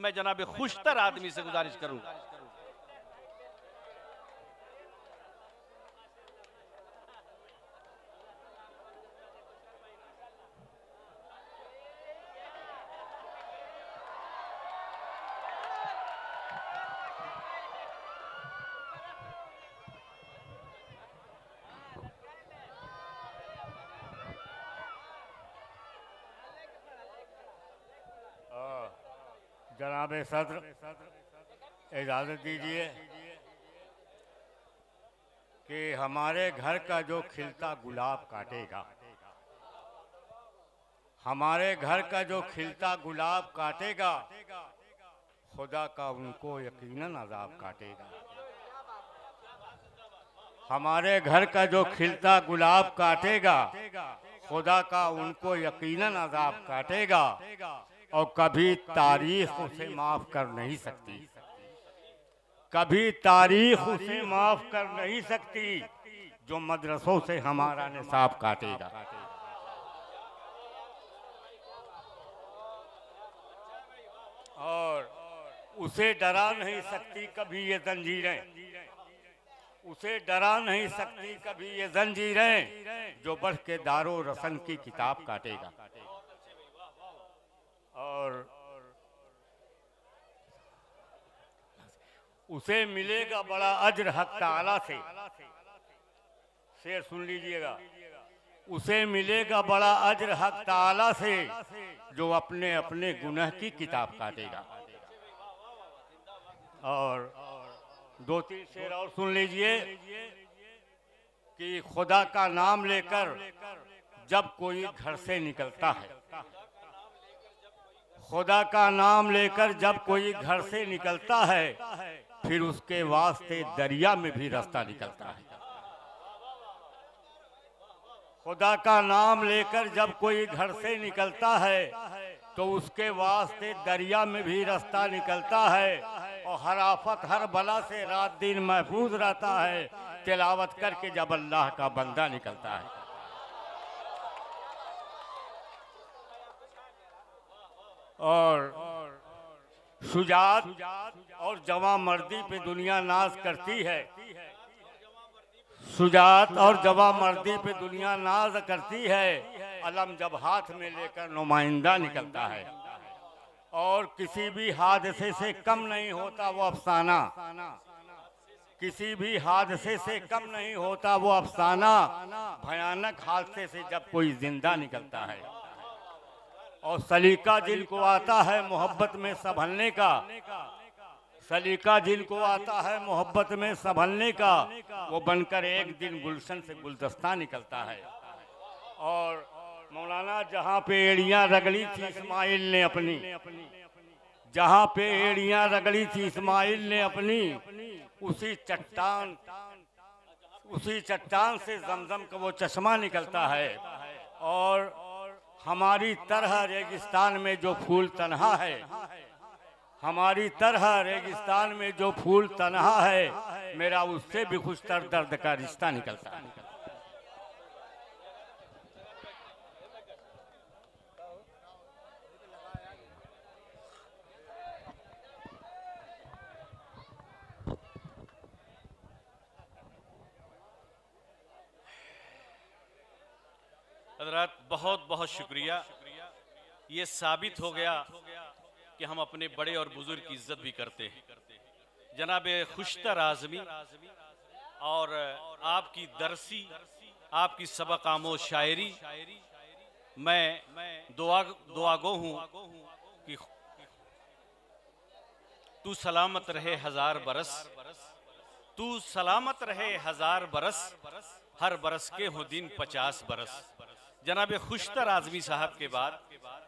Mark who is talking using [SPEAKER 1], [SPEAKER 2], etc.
[SPEAKER 1] मैं जनाब खुशतर आदमी से गुजारिश करूं।
[SPEAKER 2] जनाब सदर इजाज़त दीजिए कि हमारे घर का जो खिलता गुलाब काटेगा, हमारे घर का जो खिलता गुलाब काटेगा, खुदा का उनको यकीनन अज़ाब काटेगा। हमारे घर का जो खिलता गुलाब काटेगा, खुदा का उनको यकीनन अज़ाब काटेगा और कभी तारीख उसे माफ़ कर नहीं सकती, कभी तारीख उसे माफ़ कर नहीं सकती जो मदरसों से हमारा निसाब काटेगा। और उसे डरा नहीं सकती कभी ये जंजीरें, उसे डरा नहीं सकती कभी ये जंजीरें जो बढ़ के दारो रसन की किताब काटेगा। और उसे मिलेगा बड़ा अज्र हक ताला से, शेर सुन लीजिएगा, उसे मिलेगा बड़ा अज्र हक ताला से जो अपने अपने गुनाह की किताब काटेगा। और दो तीन शेर और सुन लीजिए कि खुदा का नाम लेकर जब कोई घर से निकलता है, खुदा का नाम लेकर जब कोई घर से निकलता है, फिर उसके वास्ते दरिया में भी रास्ता निकलता है। खुदा का नाम लेकर जब कोई घर से निकलता है तो उसके वास्ते दरिया में भी रास्ता निकलता है और हर आफत हर बला से रात दिन महफूज रहता है तिलावत करके जब अल्लाह का बंदा निकलता है। और शुजात और जवां मर्दी पे दुनिया नाज करती है, शुजात और जवां मर्दी पे दुनिया नाज करती है, अलम जब हाथ में लेकर नुमाइंदा निकलता है। और किसी भी हादसे से कम नहीं होता वो अफसाना, किसी भी हादसे से कम नहीं होता वो अफसाना, भयानक हादसे से जब कोई जिंदा निकलता है। और सलीका जिनको आता है मोहब्बत में संभलने का, सलीका जिनको आता है मोहब्बत में संभलने का, वो बनकर एक दिन गुलशन से गुलदस्ता निकलता है। और मौलाना जहाँ पे एड़ियाँ रगड़ी थी इस्माइल ने अपनी, जहाँ पे एड़ियाँ रगड़ी थी इस्माइल ने अपनी, उसी चट्टान से जमजम का वो चश्मा निकलता है। और हमारी तरह रेगिस्तान में जो फूल तन्हा है, हमारी तरह रेगिस्तान में जो फूल तन्हा है, मेरा उससे भी खुशतर दर्द का रिश्ता निकलता है।
[SPEAKER 1] हज़रात बहुत बहुत शुक्रिया। ये साबित हो गया कि हम अपने बड़े और बुजुर्ग की इज्जत भी करते हैं। जनाब खुशतर आज़मी और आपकी दरसी, आपकी सबक आमोज शायरी, मैं दुआगो हूँ कि तू सलामत रहे हजार बरस, तू सलामत रहे हजार बरस, हर बरस के हो दिन 50 बरस। जनाब खुशतर आज़मी साहब के बाद